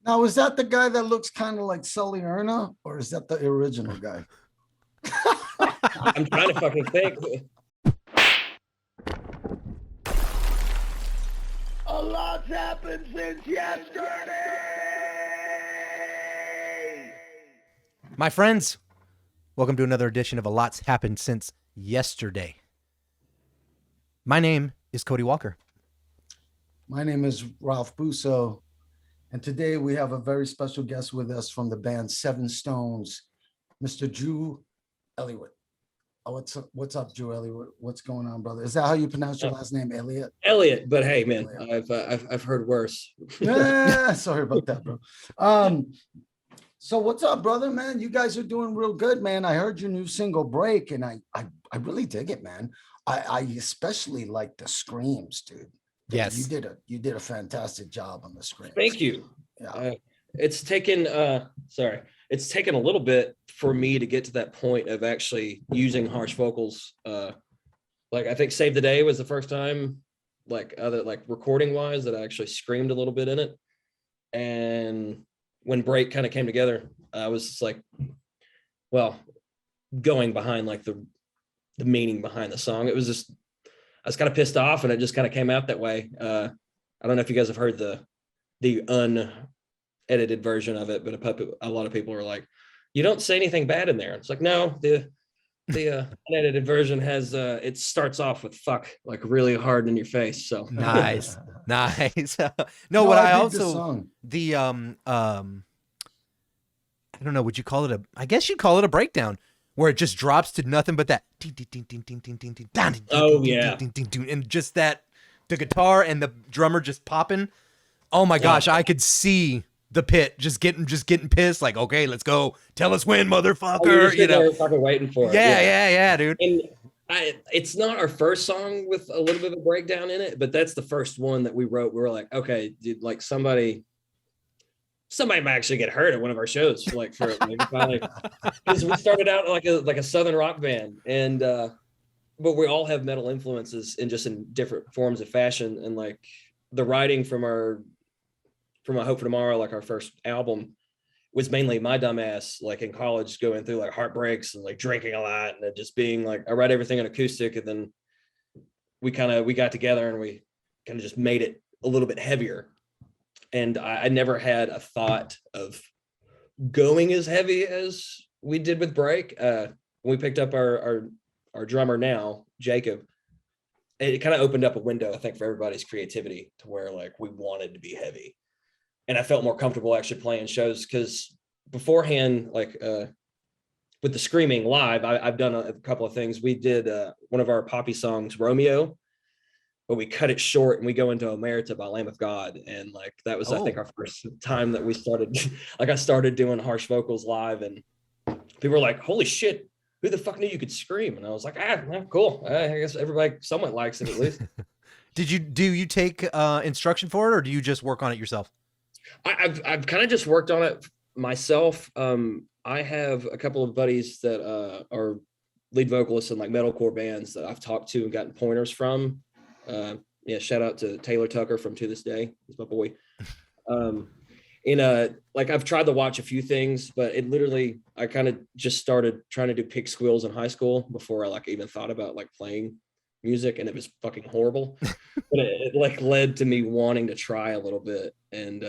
Now, is that the guy that looks kind of like Sully Erna, or is that the original guy? I'm trying to fucking think. A lot's happened since yesterday. My friends, welcome to another edition of A Lot's Happened Since Yesterday. My name is Cody Walker. My name is Ralph Busso, and today we have a very special guest with us from the band SevenStones, Mr. Drew Elliot. What's up, Drew Elliot? What's going on, brother? Is that how you pronounce your last name, Elliot? Elliot, but hey, man, I've heard worse. Yeah, sorry about that, bro. So what's up, brother, man? You guys are doing real good, man. I heard your new single Break, and I really dig it, man. I especially like the screams, dude. Yes. You did a fantastic job on the screams. Thank you. Yeah. It's taken it's taken a little bit for me to get to that point of actually using harsh vocals. Like I think Save the Day was the first time, like recording wise, that I actually screamed a little bit in it. And when Break kind of came together, I was just like, well, going behind like the meaning behind the song. It was just, I was kind of pissed off, and it just kind of came out that way. I don't know if you guys have heard the unedited version of it, but a lot of people are like, you don't say anything bad in there. It's like, no, the unedited version has it starts off with fuck, like really hard in your face. So nice. No, what I also I don't know, would you call it I guess you'd call it a breakdown, where it just drops to nothing but that. Oh yeah. And just that, the guitar and the drummer just popping. Oh my gosh, I could see the pit just getting pissed. Like, okay, let's go. Tell us when, motherfucker. You know, fucking waiting for it. Yeah, dude. And it's not our first song with a little bit of a breakdown in it, but that's the first one that we wrote. We were like, okay, dude, like somebody might actually get hurt at one of our shows, like for because we started out like a southern rock band, and but we all have metal influences in different forms of fashion, and like the writing from I Hope for Tomorrow, like our first album, was mainly my dumbass, like in college, going through like heartbreaks and like drinking a lot, and it just being like, I write everything in acoustic, and then we got together and we kind of just made it a little bit heavier. And I never had a thought of going as heavy as we did with Break. When we picked up our drummer now, Jacob, it kind of opened up a window, I think, for everybody's creativity, to where like we wanted to be heavy. And I felt more comfortable actually playing shows, because beforehand, like with the screaming live, I've done a couple of things. We did one of our poppy songs, Romeo, but we cut it short and we go into Omerta by Lamb of God. And like, that was, I think, our first time that we started, like I started doing harsh vocals live, and people were like, holy shit, who the fuck knew you could scream? And I was like, cool. I guess everybody somewhat likes it at least. Do you take instruction for it, or do you just work on it yourself? I've kind of just worked on it myself. I have a couple of buddies that are lead vocalists in like metalcore bands that I've talked to and gotten pointers from. Shout out to Taylor Tucker from To This Day. He's my boy. Like I've tried to watch a few things, but it literally, I kind of just started trying to do pig squeals in high school before I like even thought about like playing music, and it was fucking horrible. But it like led to me wanting to try a little bit, and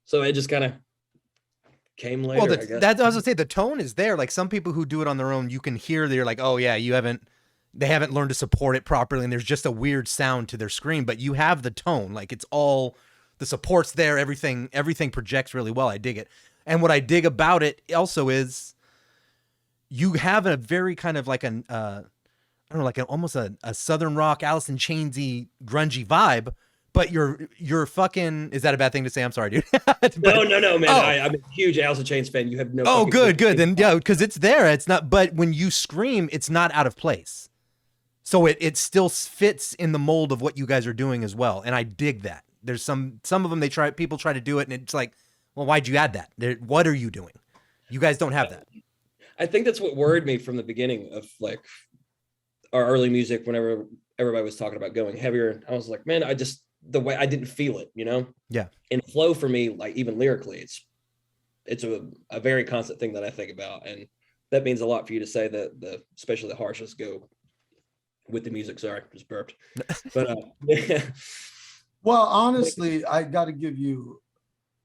so it just kind of came later. Well, I guess. That's I was gonna say, the tone is there. Like some people who do it on their own, you can hear they're like, oh yeah, they haven't learned to support it properly, and there's just a weird sound to their scream. But you have the tone, like it's all the support's there. Everything projects really well. I dig it. And what I dig about it also is you have a very kind of like I don't know, like almost a southern rock, Alice in Chainsy, grungy vibe. But you're fucking, is that a bad thing to say? I'm sorry, dude. No, man. I'm a huge Alice in Chains fan. You have no. Oh, good. Then yeah, because it's there. It's not. But when you scream, it's not out of place. So it still fits in the mold of what you guys are doing as well, and I dig that. There's some of them people try to do it, and it's like, well, why'd you add that? What are you doing? You guys don't have that. I think that's what worried me from the beginning of like our early music. Whenever everybody was talking about going heavier, I was like, man, the way I didn't feel it, Yeah. And flow for me, like even lyrically, it's a very constant thing that I think about, and that means a lot for you to say that especially the harshes go with the music. Sorry, just burped. But Well, honestly, I got to give you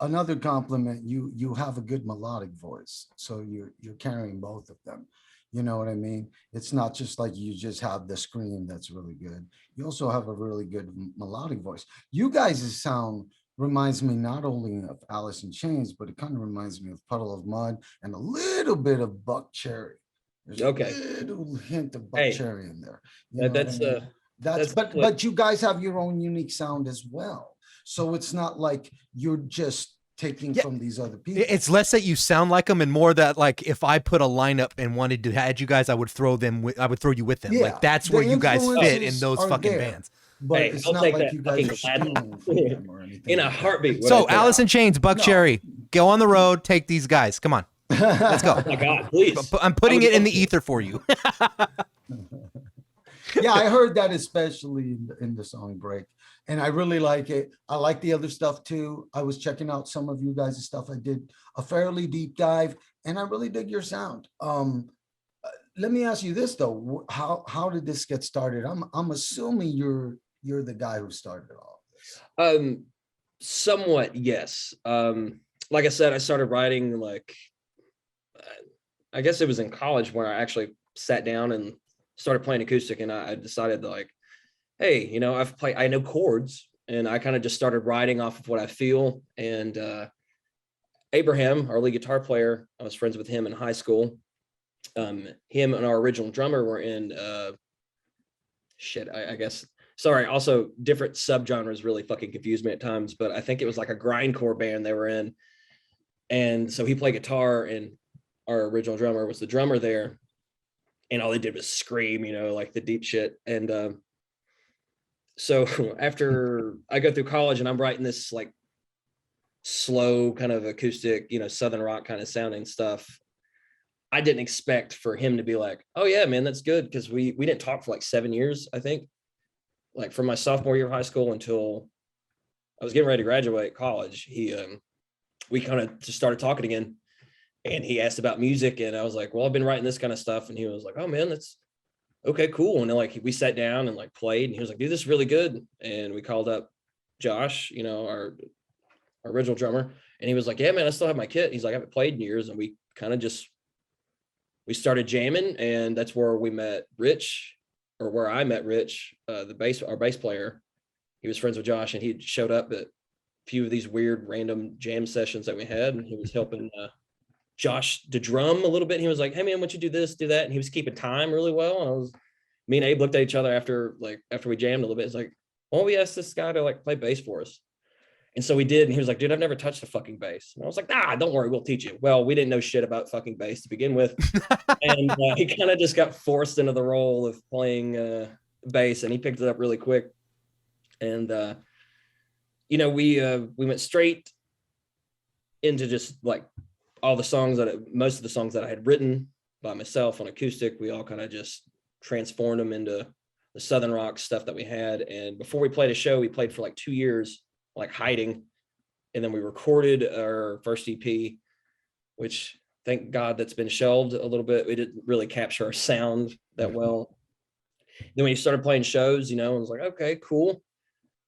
another compliment. You have a good melodic voice, so you're carrying both of them. You know what I mean? It's not just like you just have the scream that's really good. You also have a really good melodic voice. You guys' sound reminds me not only of Alice in Chains, but it kind of reminds me of Puddle of Mud and a little bit of Buck Cherry. There's Okay. a little hint of Buck Hey, Cherry in there. You know that's what I mean? that's But you guys have your own unique sound as well. So it's not like you're just taking Yeah. from these other people. It's less that you sound like them and more that like if I put a lineup and wanted to add you guys, I would throw you with them. Yeah, Like that's the where you guys fit in influences those are fucking there. bands. But Hey, it's I'll not take like that you guys are fucking stealing from them or anything. in a like that. heartbeat. So whatever. Alice in Chains, Buck No. Cherry, go on the road, take these guys. Come on, let's go. Oh my God, please. I'm putting I would it in love the to. ether for you. Yeah, I heard that especially in the song Break. And I really like it. I like the other stuff too. I was checking out some of you guys' stuff. I did a fairly deep dive and I really dig your sound. Let me ask you this though. How did this get started? I'm assuming you're the guy who started all this. Somewhat, yes. Like I said, I started writing like I guess it was in college where I actually sat down and started playing acoustic, and I decided like, hey, I know chords, and I kind of just started writing off of what I feel. And Abraham, our lead guitar player, I was friends with him in high school. Him and our original drummer were in I guess. Sorry, also different subgenres really fucking confused me at times, but I think it was like a grindcore band they were in. And so he played guitar, and our original drummer was the drummer there. And all they did was scream, like the deep shit. And so after I go through college and I'm writing this like slow kind of acoustic, Southern rock kind of sounding stuff, I didn't expect for him to be like, oh yeah, man, that's good. Because we didn't talk for like 7 years, I think. Like from my sophomore year of high school until I was getting ready to graduate college, we kind of just started talking again. And he asked about music, and I was like, well, I've been writing this kind of stuff. And he was like, oh man, that's okay, cool. And then like we sat down and like played, and he was like, dude, this is really good. And we called up Josh, our original drummer, and he was like, yeah, man, I still have my kit. He's like, I haven't played in years. And we kind of we started jamming, and that's where we met Rich, or where I met Rich, our bass player. He was friends with Josh, and he showed up at a few of these weird random jam sessions that we had, and he was helping Josh to drum a little bit. And he was like, hey man, why don't you do this, do that? And he was keeping time really well. And me and Abe looked at each other after we jammed a little bit. It's like, why don't we ask this guy to like play bass for us? And so we did. And he was like, dude, I've never touched a fucking bass. And I was like, nah, don't worry, we'll teach you. Well, we didn't know shit about fucking bass to begin with. And he kind of just got forced into the role of playing bass, and he picked it up really quick. And we went straight into just like most of the songs that I had written by myself on acoustic. We all kind of just transformed them into the Southern rock stuff that we had. And before we played a show, we played for like 2 years, like hiding. And then we recorded our first EP, which thank God that's been shelved a little bit. We didn't really capture our sound that well. Then when you started playing shows, I was like, okay, cool.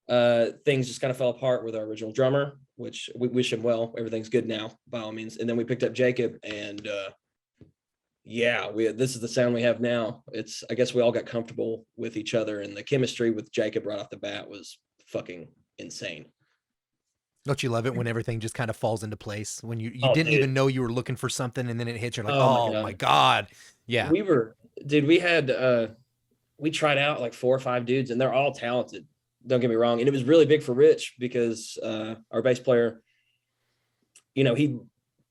Things just kind of fell apart with our original drummer, which we wish him well. Everything's good now, by all means. And then we picked up Jacob, and this is the sound we have now. I guess we all got comfortable with each other, and the chemistry with Jacob right off the bat was fucking insane. Don't you love it when everything just kind of falls into place? When you didn't dude. even know you were looking for something, and then it hits, you're like, Oh my God. Yeah. We tried out like 4 or 5 dudes, and they're all talented. Don't get me wrong. And it was really big for Rich because our bass player, he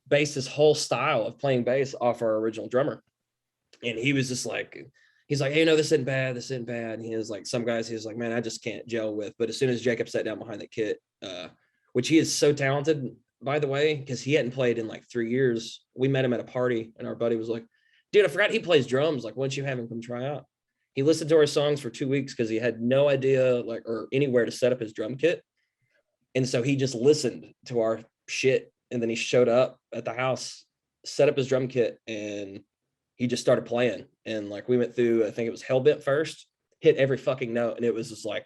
based his whole style of playing bass off our original drummer. And he was just like, he's like, hey, no, this isn't bad. This isn't bad. And he was like, some guys, he was like, man, I just can't gel with. But as soon as Jacob sat down behind the kit, which he is so talented, by the way, because he hadn't played in like 3 years. We met him at a party, and our buddy was like, dude, I forgot he plays drums. Like, why don't you have him come try out? He listened to our songs for 2 weeks because he had no idea like or anywhere to set up his drum kit. And so he just listened to our shit. And then he showed up at the house, set up his drum kit, and he just started playing. And like we went through, I think it was Hellbent first, hit every fucking note. And it was just like,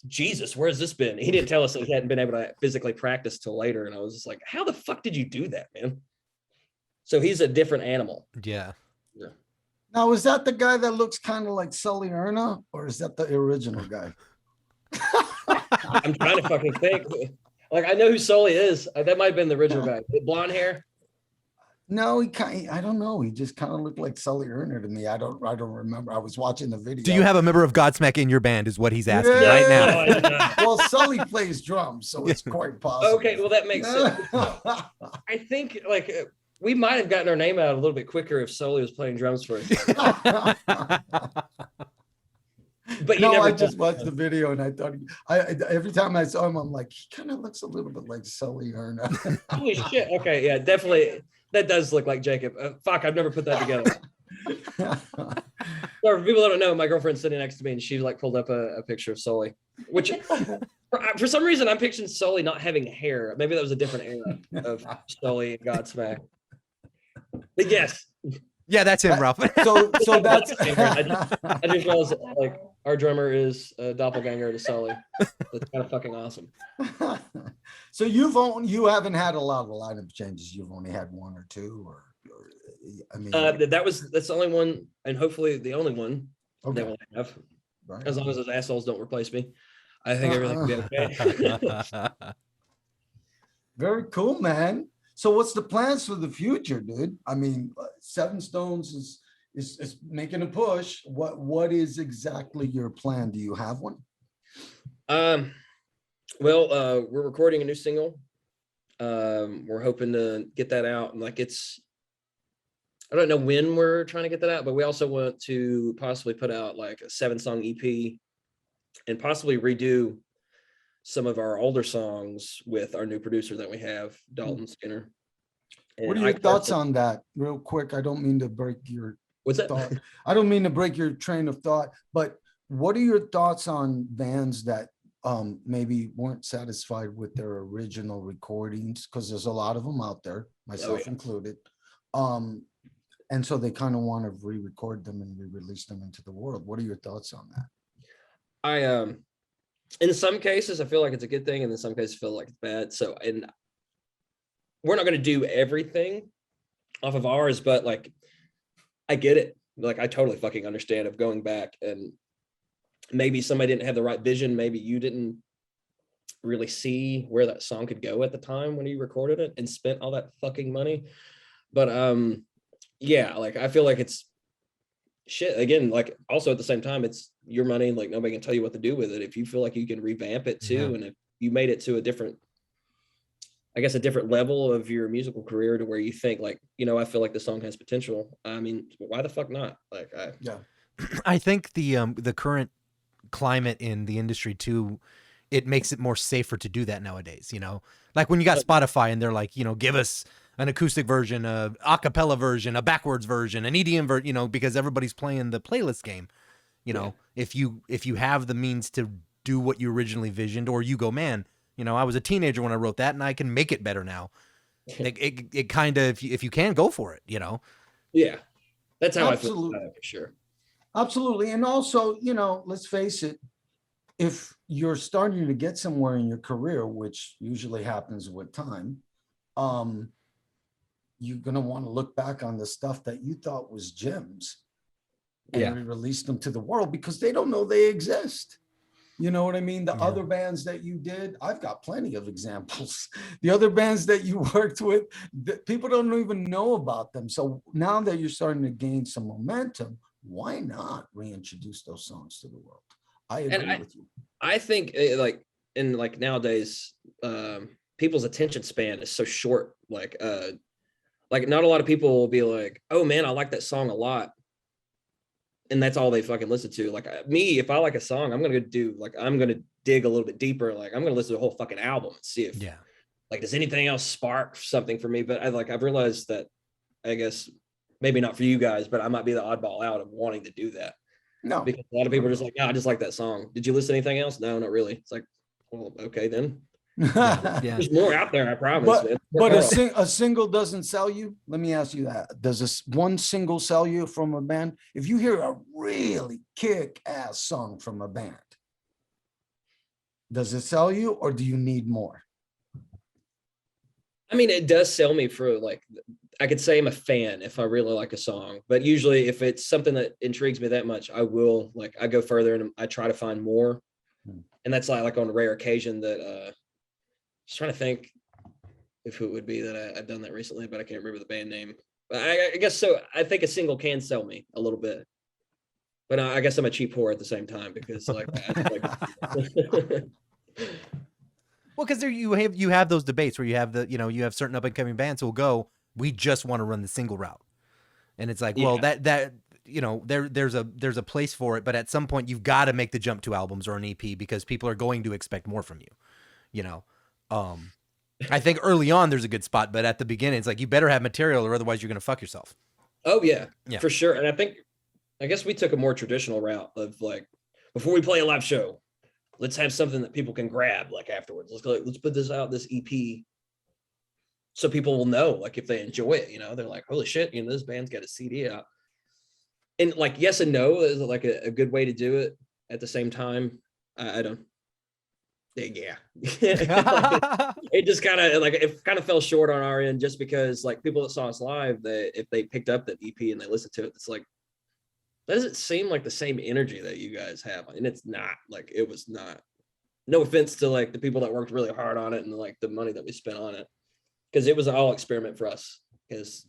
Jesus, where's this been? He didn't tell us that he hadn't been able to physically practice till later. And I was just like, how the fuck did you do that, man? So he's a different animal. Yeah. Yeah. Now, is that the guy that looks kind of like Sully Erna, or is that the original guy? I'm trying to fucking think. Like, I know who Sully is. That might have been the original guy. Blonde hair. No, I don't know. He just kind of looked like Sully Erna to me. I don't remember. I was watching the video. Do you have a member of Godsmack in your band is what he's asking Yeah. right now. No, I did not. Well, Sully plays drums, so it's quite possible. Okay, well, that makes sense. I think, like, we might have gotten our name out a little bit quicker if Sully was playing drums for us. But you No, never I just watched the video and I thought, every time I saw him, I'm like, he kind of looks a little bit like Sully Erna. Holy shit. Okay, yeah, definitely. That does look like Jacob. Fuck, I've never put that together. For people that don't know, my girlfriend's sitting next to me and she like pulled up a picture of Sully, which for some reason I'm picturing Sully not having hair. Maybe that was a different era of Sully and Godsmack. But yes. Yeah, that's him, Ralph. So that's I just realized like our drummer is a doppelganger to Sully. That's kind of fucking awesome. So you haven't had a lot of lineup changes. You've only had one or two, or I mean, That's the only one, and hopefully the only one okay. that we'll have. Right. As long as those assholes don't replace me, I think everything will be okay. Very cool, man. So what's the plans for the future, dude? I mean, SevenStones is making a push. What is exactly your plan? Do you have one? Well, we're recording a new single. We're hoping to get that out. And like I don't know when we're trying to get that out, but we also want to possibly put out like a 7-song EP and possibly redo some of our older songs with our new producer that we have, Dalton Skinner. And What are your thoughts on that? Real quick, I don't mean to break your what's that? thought. I don't mean to break your train of thought, but what are your thoughts on bands that maybe weren't satisfied with their original recordings? Because there's a lot of them out there, myself included. And so they kind of want to re-record them and re-release them into the world. What are your thoughts on that? In some cases, I feel like it's a good thing, and in some cases, I feel like it's bad. So, and we're not going to do everything off of ours, but like, I get it. Like, I totally fucking understand of going back, and maybe somebody didn't have the right vision. Maybe you didn't really see where that song could go at the time when you recorded it and spent all that fucking money. But yeah, like, I feel like it's shit again. Like, also at the same time, it's your money. Like, nobody can tell you what to do with it. If you feel like you can revamp it too, and if you made it to a different level of your musical career to where you think like, you know, I feel like the song has potential. I mean, why the fuck not? Like, I think the current climate in the industry too, it makes it more safer to do that nowadays. You know, like when you got Spotify and they're like, you know, give us an acoustic version, a acapella version, a backwards version, an EDM version, you know, because everybody's playing the playlist game. You know, if you have the means to do what you originally visioned, or you go, man, you know, I was a teenager when I wrote that and I can make it better now. It kind of, if you can, go for it, you know? Yeah, that's how Absolutely. I feel for sure. Absolutely. And also, you know, let's face it, if you're starting to get somewhere in your career, which usually happens with time, you're going to want to look back on the stuff that you thought was gems and release them to the world, because they don't know they exist. You know what I mean? The other bands that you did, I've got plenty of examples. The other bands that you worked with, people don't even know about them. So now that you're starting to gain some momentum, why not reintroduce those songs to the world? I agree with you. I think like nowadays, people's attention span is so short. Like not a lot of people will be like, oh man, I like that song a lot. And that's all they fucking listen to. Like me, if I like a song, I'm going to dig a little bit deeper. Like I'm going to listen to the whole fucking album and see if like, does anything else spark something for me? But I've realized that, I guess maybe not for you guys, but I might be the oddball out of wanting to do that. No. because a lot of people are just like, no, I just like that song. Did you listen to anything else? No, not really. It's like, well, okay then. Yeah. There's more out there, I promise. But man. but Work hard. a single doesn't sell you. Let me ask you that. Does this one single sell you from a band? If you hear a really kick-ass song from a band, does it sell you or do you need more? I mean, it does sell me for like, I could say I'm a fan if I really like a song, but usually if it's something that intrigues me that much, I will like, I go further and I try to find more. And that's like on a rare occasion that, just trying to think if it would be that I've done that recently, but I can't remember the band name. But I guess so. I think a single can sell me a little bit, but I guess I'm a cheap whore at the same time because like, Well, because there you have those debates where you have you have certain up and coming bands who will go, we just want to run the single route, and it's like, well, that there's a place for it, but at some point you've got to make the jump to albums or an EP because people are going to expect more from you. I think early on there's a good spot, but at the beginning it's like you better have material or otherwise you're gonna fuck yourself. Oh yeah, Yeah. for sure. And I guess we took a more traditional route of like, before we play a live show, let's have something that people can grab like afterwards. Let's put this out, this EP, so people will know, like if they enjoy it, they're like, holy shit, this band's got a CD out. And like, yes and no is like a good way to do it. At the same time, I don't. Yeah, it just kind of like it kind of fell short on our end just because like people that saw us live, if they picked up that EP and they listened to it, it's like, does it seem like the same energy that you guys have? And it's not. Like it was not. No offense to like the people that worked really hard on it and like the money that we spent on it, because it was an all experiment for us. Because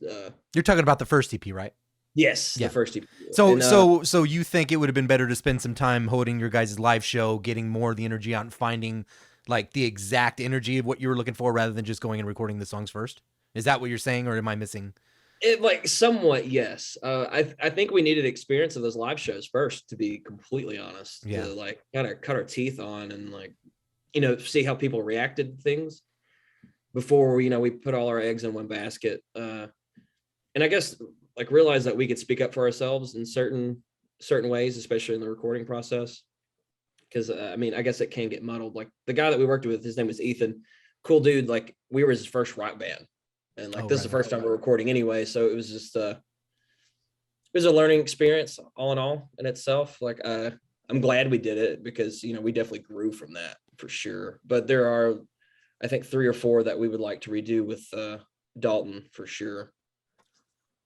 you're talking about the first EP, right? Yes, Yeah. the first EP. So you think it would have been better to spend some time holding your guys' live show, getting more of the energy out and finding like the exact energy of what you were looking for rather than just going and recording the songs first? Is that what you're saying, or am I missing? It like somewhat, yes. I think we needed experience of those live shows first, to be completely honest. Yeah. To like kind of cut our teeth on and like, see how people reacted to things before we put all our eggs in one basket. And I guess like realize that we could speak up for ourselves in certain ways, especially in the recording process. Because I guess it can get muddled. Like the guy that we worked with, his name was Ethan, cool dude. Like we were his first rock band, and like this is the first time we're recording anyway. So it was just it was a learning experience all in all in itself. Like I'm glad we did it because we definitely grew from that for sure. But there are, I think, 3 or 4 that we would like to redo with Dalton for sure.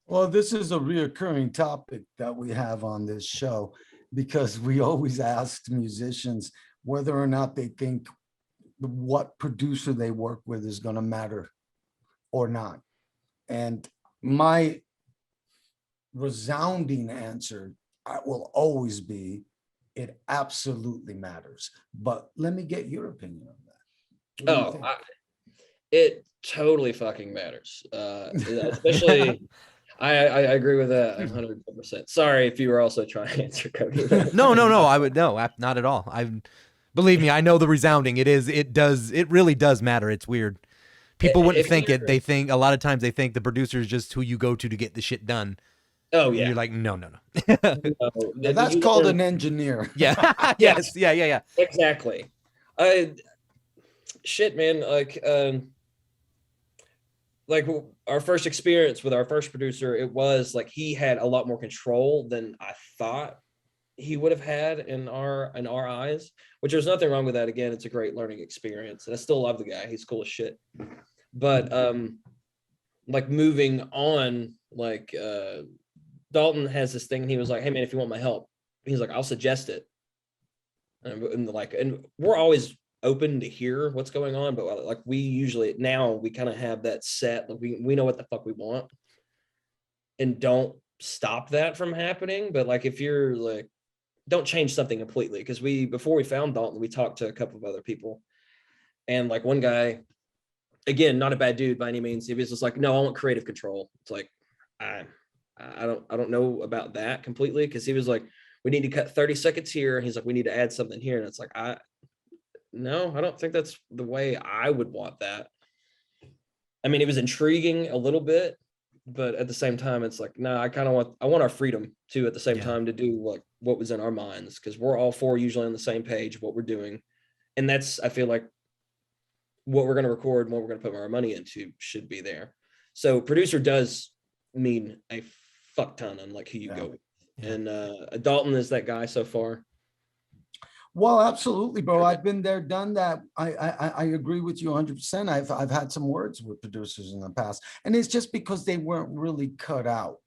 Well, this is a reoccurring topic that we have on this show because we always ask musicians whether or not they think what producer they work with is going to matter or not. And my resounding answer will always be, it absolutely matters. But let me get your opinion on that. What do you think? It totally fucking matters. Especially... I agree with that 100%. Sorry if you were also trying to answer Cody. No. I would not at all. Believe me, I know the resounding. It really does matter. It's weird. People wouldn't think it. They think a lot of times they think the producer is just who you go to get the shit done. Oh yeah. And you're like, no. That's called an engineer. Yeah. Yes. Yeah. Exactly. Shit, man. Like our first experience with our first producer, it was like he had a lot more control than I thought he would have had in our eyes, which there's nothing wrong with that. Again, it's a great learning experience. And I still love the guy. He's cool as shit. But like moving on, like Dalton has this thing. And he was like, hey man, if you want my help, he's like, I'll suggest it. And we're always open to hear what's going on, but like we usually now we kind of have that set, like we know what the fuck we want and don't stop that from happening. But like if you're like, don't change something completely, because before we found Dalton, we talked to a couple of other people, and like one guy, again, not a bad dude by any means, he was just like, no, I want creative control. It's like I don't know about that completely, because he was like, we need to cut 30 seconds here, and he's like, we need to add something here, and it's like no, I don't think that's the way I would want that. I mean, it was intriguing a little bit, but at the same time, it's like, nah, I want our freedom too, at the same Yeah. time, to do like what was in our minds. Cause we're all four usually on the same page of what we're doing. And that's, I feel like, what we're going to record and what we're going to put our money into should be there. So producer does mean a fuck ton on like who you Yeah. go with. Yeah. And Dalton is that guy so far. Well, absolutely, bro. I've been there, done that. I agree with you 100%. I've had some words with producers in the past, and it's just because they weren't really cut out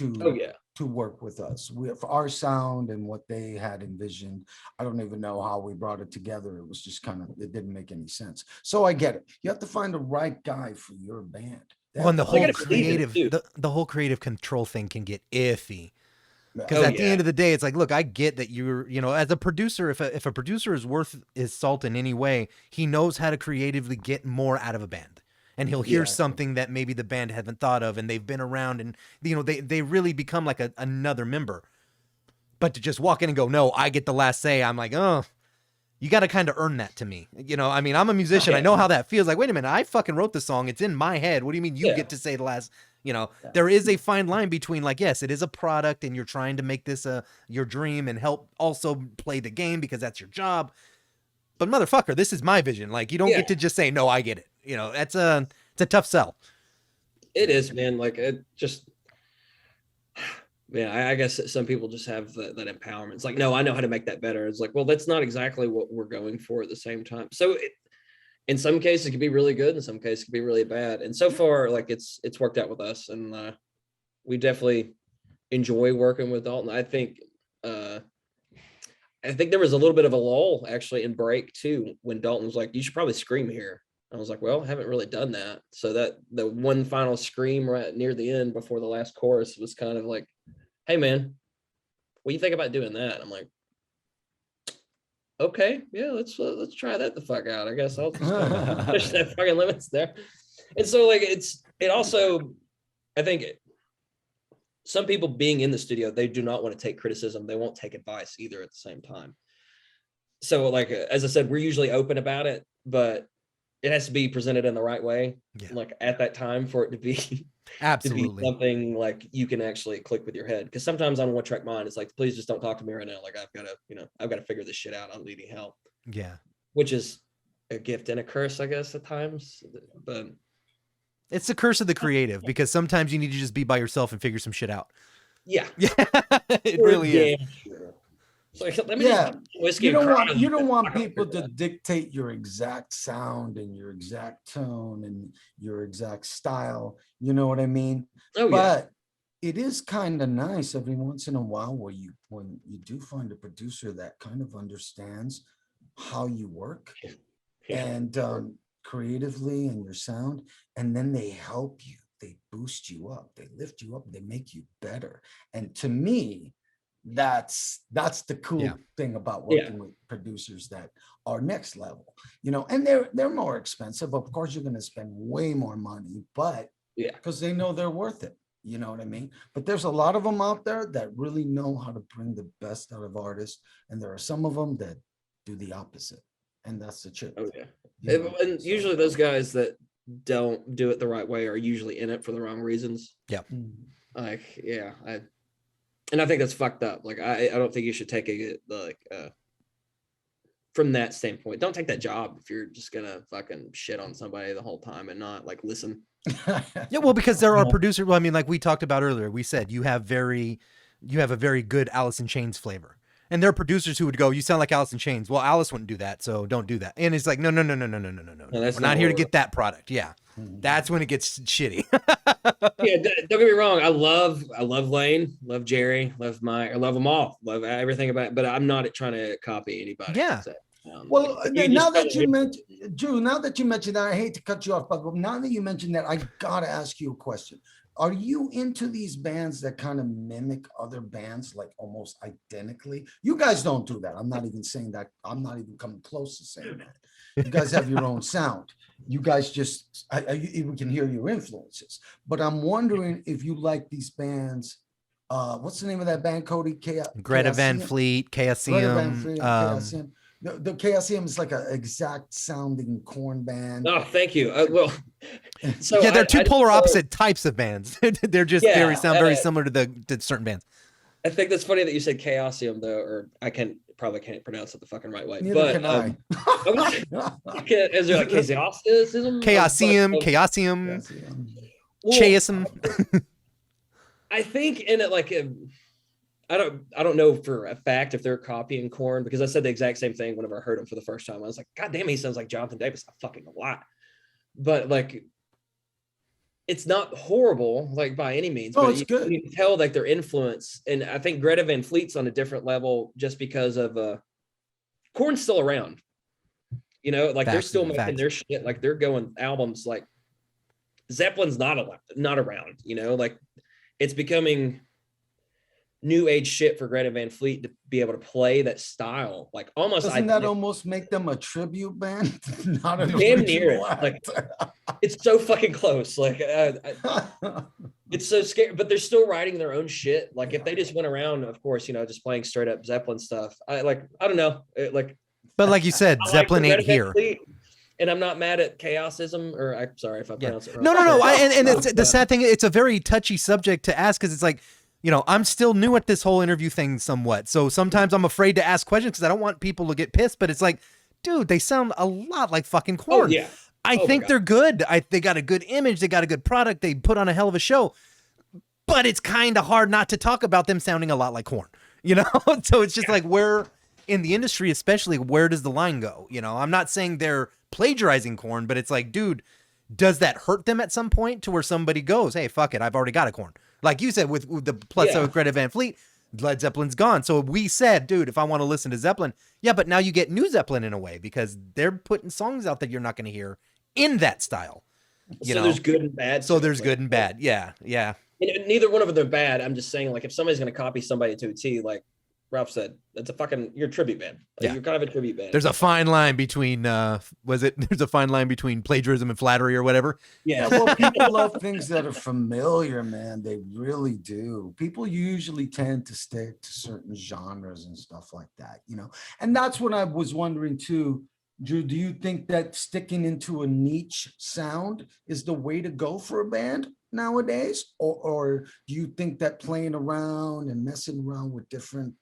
Oh to yeah. to work with us. For our sound and what they had envisioned. I don't even know how we brought it together. It was just kind of, it didn't make any sense. So I get it. You have to find the right guy for your band. Well, and the They whole gotta believe it, creative, too. the whole creative control thing can get iffy. Because Oh, at the yeah. end of the day, it's like, look, I get that you're, as a producer, if a producer is worth his salt in any way, he knows how to creatively get more out of a band. And he'll hear Yeah. something that maybe the band haven't thought of, and they've been around, and they really become like another member. But to just walk in and go, no, I get the last say, I'm like, oh, you got to kind of earn that to me. I mean, I'm a musician. I know how that feels. Like, wait a minute, I fucking wrote the song. It's in my head. What do you mean you Yeah. get to say the last? There is a fine line between, like, yes, it is a product and you're trying to make this your dream and help also play the game because that's your job. But motherfucker, this is my vision. Like, you don't Yeah. get to just say, no, I get it. It's a tough sell. It is, man. Like it just, yeah, I guess some people just have that empowerment. It's like, no, I know how to make that better. It's like, well, that's not exactly what we're going for at the same time. So in some cases it can be really good. In some cases it can be really bad. And so far, like it's worked out with us, and we definitely enjoy working with Dalton. I think there was a little bit of a lull actually in break too, when Dalton was like, you should probably scream here. I was like, well, I haven't really done that. So that the one final scream right near the end before the last chorus was kind of like, hey man, what do you think about doing that? I'm like, okay, yeah, let's try that the fuck out. I guess I'll just push that fucking limits there. And so like it also, I think some people being in the studio, they do not want to take criticism. They won't take advice either at the same time. So like, as I said, we're usually open about it, but it has to be presented in the right way. Yeah. Like at that time for it to be Absolutely. something like you can actually click with your head. Because sometimes on One Track Mind, it's like, please just don't talk to me right now. Like I've got to figure this shit out. I'm needing help. Yeah. Which is a gift and a curse, I guess, at times. But It's the curse of the creative, because sometimes you need to just be by yourself and figure some shit out. yeah, Yeah, it really is. Sure. So let me Yeah. just whiskey. You and don't cry. want people figure to that. dictate your exact sound and your exact tone and your exact style. You know what I mean? Oh yeah, But it is kind of nice every once in a while when you do find a producer that kind of understands how you work yeah. and creatively and your sound, and then they help you, they boost you up, they lift you up, they make you better. And to me, that's the cool Yeah. thing about Yeah. working with producers that are next level, and they're more expensive. Of course, you're going to spend way more money, but Yeah. because they know they're worth it. You know what I mean? But there's a lot of them out there that really know how to bring the best out of artists, and there are some of them that do the opposite, and that's the truth. Oh yeah. you know? And So- usually those guys that don't do it the right way are usually in it for the wrong reasons. Mm. Like, yeah, I think that's fucked up. Like, I don't think you should take it like from that standpoint. Don't take that job if you're just gonna fucking shit on somebody the whole time and not like listen. Yeah, well, because there are producers. Well, I mean, like we talked about earlier, we said you have a very good Alice in Chains flavor, and there are producers who would go, "You sound like Alice in Chains." Well, Alice wouldn't do that, so don't do that. And it's like, no. that's We're not not here to what get that product. Yeah, Mhm. that's when it gets shitty. Yeah, don't get me wrong. I love Lane, love Jerry, love Mike, I love them all, love everything about it, but I'm not trying to copy anybody. Yeah. So, Well, like, now just that you gotta- mentioned, Drew, now that you mentioned that, I hate to cut you off, but now that you mentioned that, I gotta ask you a question. Are you into these bands that kind of mimic other bands, like almost identically? You guys don't do that. I'm not even saying that. I'm not even coming close to saying that. You guys have your own sound. You guys just, we can hear your influences. But I'm wondering if you like these bands. What's the name of that band, Cody? Greta Van Chaosium? Fleet, Greta Van KSM. Fleet, Chaosium. the KSEM is like an exact sounding corn band. Oh, thank you. Well, so yeah, they're two just polar know- opposite types of bands. They're just Yeah, very similar to certain bands. I think that's funny that you said Chaosium though, or probably can't pronounce it the fucking right way. Neither but can I. is there like Chaosium? Chaosium, Yes, yeah. Chaosium. I think in it like I don't know for a fact if they're copying Korn, because I said the exact same thing whenever I heard him for the first time. I was like, God damn, he sounds like Jonathan Davis a fucking lot. But like, it's not horrible like by any means. Oh, but it's good. You can tell like their influence, and I think Greta Van Fleet's on a different level just because of Korn's still around. You know, like they're Facts, still making facts. their shit. Like they're going albums. Like Zeppelin's not around. You know, like it's becoming new age shit for Greta Van Fleet to be able to play that style, like almost. Doesn't that almost make them a tribute band? Not an damn near original it. Like act. it's so fucking close. Like it's so scary, but they're still writing their own shit. Like if they just went around, of course, you know, just playing straight up Zeppelin stuff. I don't know. But like you said, I like Zeppelin the ain't Greta Van here. Fleet, and I'm not mad at Chaosism, or I'm sorry if I pronounce it wrong. No. And it's the sad thing. It's a very touchy subject to ask because it's like, you know, I'm still new at this whole interview thing somewhat. So sometimes I'm afraid to ask questions because I don't want people to get pissed. But it's like, dude, they sound a lot like fucking Korn. Oh yeah. I think they're good. They got a good image. They got a good product. They put on a hell of a show. But it's kind of hard not to talk about them sounding a lot like Korn. You know? So it's just like where in the industry, especially, where does the line go? You know, I'm not saying they're plagiarizing Korn, but it's like, dude, does that hurt them at some point to where somebody goes, hey, fuck it, I've already got a Korn. Like you said, with the plus with Greta Van Fleet, Led Zeppelin's gone. So we said, dude, if I want to listen to Zeppelin, yeah, but now you get new Zeppelin in a way because they're putting songs out that you're not going to hear in that style. You know? There's good and bad. So there's good and bad. Yeah. And neither one of them are bad. I'm just saying, like, if somebody's going to copy somebody to a T, like Ralph said, that's you're a tribute band. Like, you're kind of a tribute band. There's a fine line between, there's a fine line between plagiarism and flattery or whatever. Yeah. Well, people love things that are familiar, man. They really do. People usually tend to stick to certain genres and stuff like that, you know? And that's what I was wondering too. Drew, do you think that sticking into a niche sound is the way to go for a band nowadays? Or do you think that playing around and messing around with different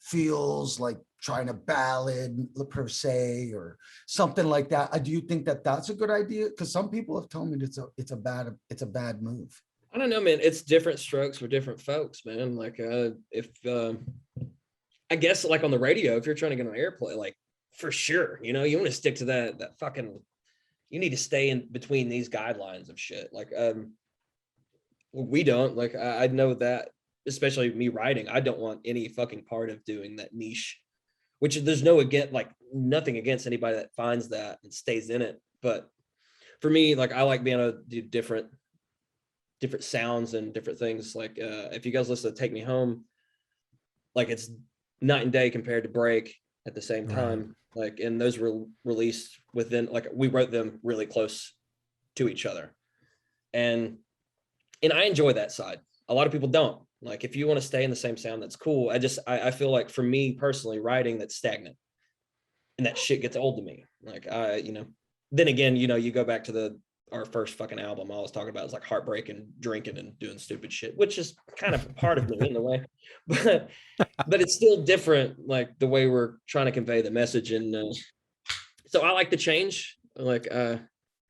feels, like trying a ballad per se or something like that, do you think that that's a good idea? Because some people have told me it's a bad move. I don't know, man. It's different strokes for different folks, man. Like if I guess like on the radio, if you're trying to get on airplay, like for sure, you know, you want to stick to that fucking, you need to stay in between these guidelines of shit. Like we don't, like I know that, especially me writing, I don't want any fucking part of doing that niche, which there's nothing against anybody that finds that and stays in it. But for me, like I like being able to do different sounds and different things. Like if you guys listen to Take Me Home, like it's night and day compared to Break at the same time. Like, and those were released within, like we wrote them really close to each other. And I enjoy that side. A lot of people don't. Like, if you want to stay in the same sound, that's cool. I feel like for me personally, writing that's stagnant and that shit gets old to me. Like, you know, then again, you know, you go back to our first fucking album, all I was talking about is like heartbreak and drinking and doing stupid shit, which is kind of part of me in a way, but it's still different. Like the way we're trying to convey the message. And so I like the change. Like,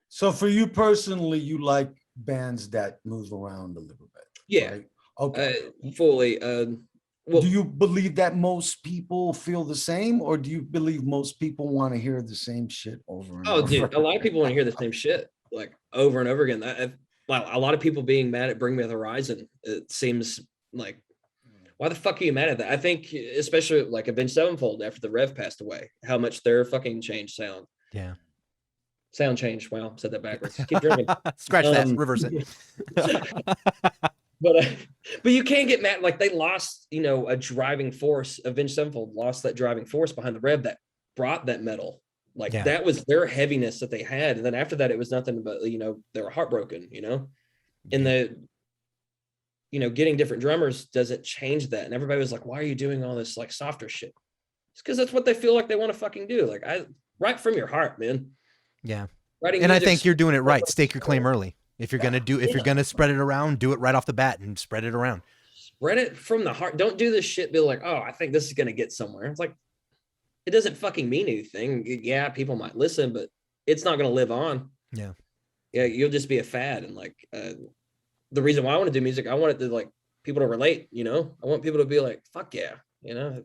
so for you personally, you like bands that move around a little bit. Yeah. Right? Okay. Fully. Well, do you believe that most people feel the same, or do you believe most people want to hear the same shit over and over? Oh, dude, a lot of people want to hear the same shit like over and over again. A lot of people being mad at Bring Me the Horizon. It seems like, why the fuck are you mad at that? I think especially like Avenged Sevenfold after the Rev passed away, how much their fucking changed sound. Yeah. Sound change. Wow, said that backwards. Keep drinking. Scratch that. Reverse it. But you can't get mad. Like they lost, you know, a driving force. Avenged Sevenfold lost that driving force behind the Rev that brought that metal. Like that was their heaviness that they had. And then after that, it was nothing but, you know, they were heartbroken, you know, and you know, getting different drummers doesn't change that. And everybody was like, why are you doing all this like softer shit? It's because that's what they feel like they want to fucking do. Like write from your heart, man. Yeah. Writing And I music's think you're doing it right. Stake your claim early. If you're gonna spread it around, do it right off the bat and spread it around. Spread it from the heart. Don't do this shit. Be like, oh, I think this is gonna get somewhere. It's like, it doesn't fucking mean anything. Yeah, people might listen, but it's not gonna live on. Yeah. Yeah, you'll just be a fad. And like, the reason why I want to do music, I want it to like people to relate. You know, I want people to be like, fuck yeah, you know,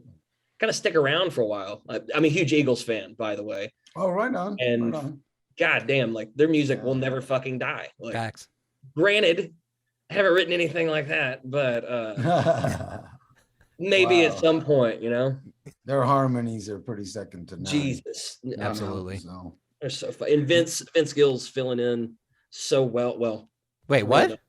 kind of stick around for a while. I'm a huge Eagles fan, by the way. Oh, right on. And right on. God damn, like their music will never fucking die. Like, Facts. granted, I haven't written anything like that, but maybe at some point, you know. Their harmonies are pretty second to none. Jesus, Absolutely. So. they're so fun. And Vince Gill's filling in so well. Well, Wait, what?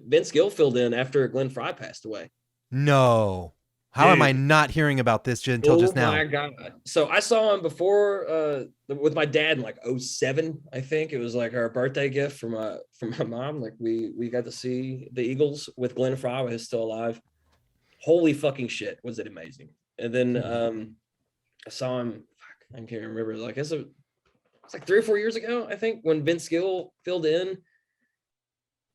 Vince Gill filled in after Glenn Fry passed away. No. How am I not hearing about this until just now? Oh my God. So I saw him before with my dad in like 07, I think. It was like our birthday gift from my mom. Like we got to see the Eagles with Glenn Fry when he's still alive. Holy fucking shit, was it amazing. And then I saw him, I can't remember, like it's like 3 or 4 years ago, I think, when Vince Gill filled in.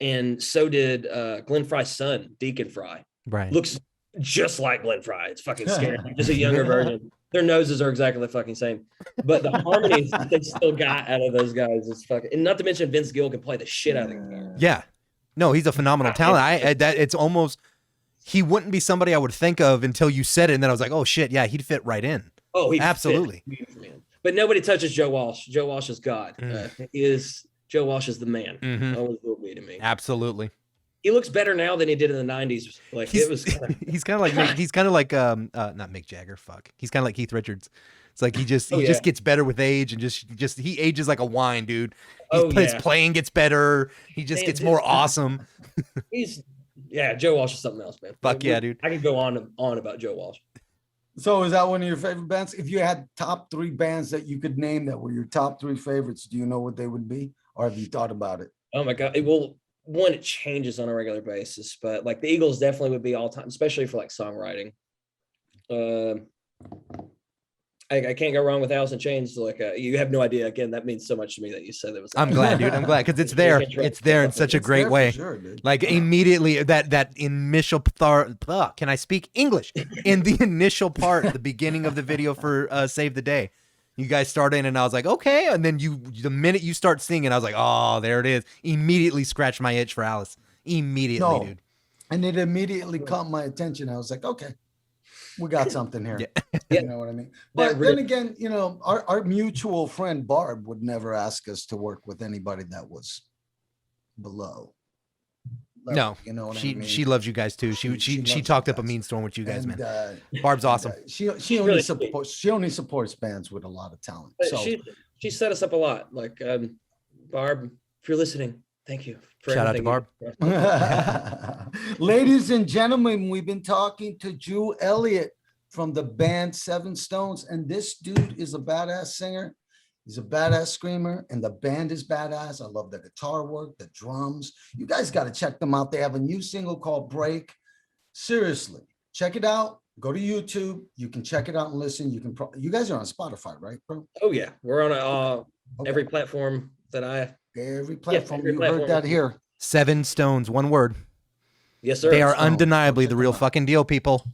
And so did Glenn Fry's son, Deacon Fry. Right. Looks just like Glenn Fry. It's fucking scary. Just a younger version. Their noses are exactly the fucking same. But the harmonies they still got out of those guys is fucking, and not to mention Vince Gill can play the shit out of the guitar. Yeah. No, he's a phenomenal talent. It's almost, he wouldn't be somebody I would think of until you said it, and then I was like, oh shit, yeah, he'd fit right in. Oh, he absolutely. Man. But nobody touches Joe Walsh. Joe Walsh is God. Joe Walsh is the man. Always will be to me. Absolutely. He looks better now than he did in the 90s. Like He's kind of not Mick Jagger. Fuck. He's kind of like Keith Richards. It's like he just gets better with age, and just he ages like a wine, dude. His playing gets better. He just gets more awesome. Joe Walsh is something else, man. Fuck yeah, dude. I could go on about Joe Walsh. So is that one of your favorite bands? If you had top 3 bands that you could name that were your top 3 favorites, do you know what they would be? Or have you thought about it? Oh my God. One, it changes on a regular basis, but like the Eagles definitely would be all time, especially for like songwriting. I can't go wrong with Alice in Chains. Like you have no idea. Again, that means so much to me that you said it was. I'm glad, dude. I'm glad because it's there. It's there in such a great way. Sure, like immediately that initial can I speak English? In the initial part, the beginning of the video for Save the Day. You guys start in and I was like, okay. And then the minute you start singing, I was like, oh, there it is. Immediately scratched my itch for Alice. Immediately, dude. And it immediately caught my attention. I was like, okay, we got something here. You know what I mean? But then again, you know, our mutual friend Barb would never ask us to work with anybody that was below. No, you know what I mean? She loves you guys too. She talked up a mean storm with you guys, and, man. Barb's awesome. She only supports bands with a lot of talent. But So she set us up a lot. Like Barb, if you're listening, thank you. Shout out to Barb. ladies and gentlemen, we've been talking to Drew Elliot from the band SevenStones, and this dude is a badass singer. He's a badass screamer, and the band is badass. I love the guitar work, the drums. You guys got to check them out. They have a new single called Break. Seriously, check it out. Go to YouTube. You can check it out and listen. You guys are on Spotify, right, bro? Oh yeah, we're on every platform that every platform. every You platform. heard that here. SevenStones, one word. Yes, sir. They are So, undeniably check the real them out. fucking deal, people.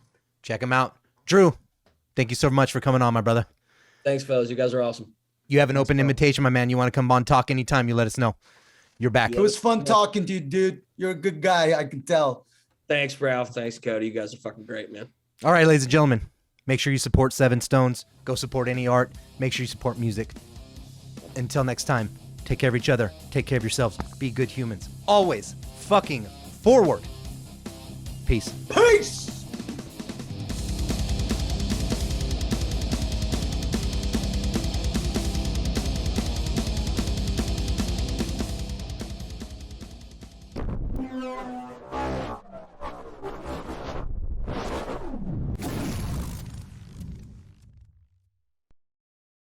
Check them out. Drew, thank you so much for coming on, my brother. Thanks, fellas. You guys are awesome. You have an open invitation, my man. You want to come on, talk anytime, you let us know. You're back. It was fun talking to you, dude. You're a good guy. I can tell. Thanks, Ralph. Thanks, Cody. You guys are fucking great, man. All right, ladies and gentlemen, make sure you support SevenStones. Go support any art. Make sure you support music. Until next time, take care of each other. Take care of yourselves. Be good humans. Always fucking forward. Peace. Peace.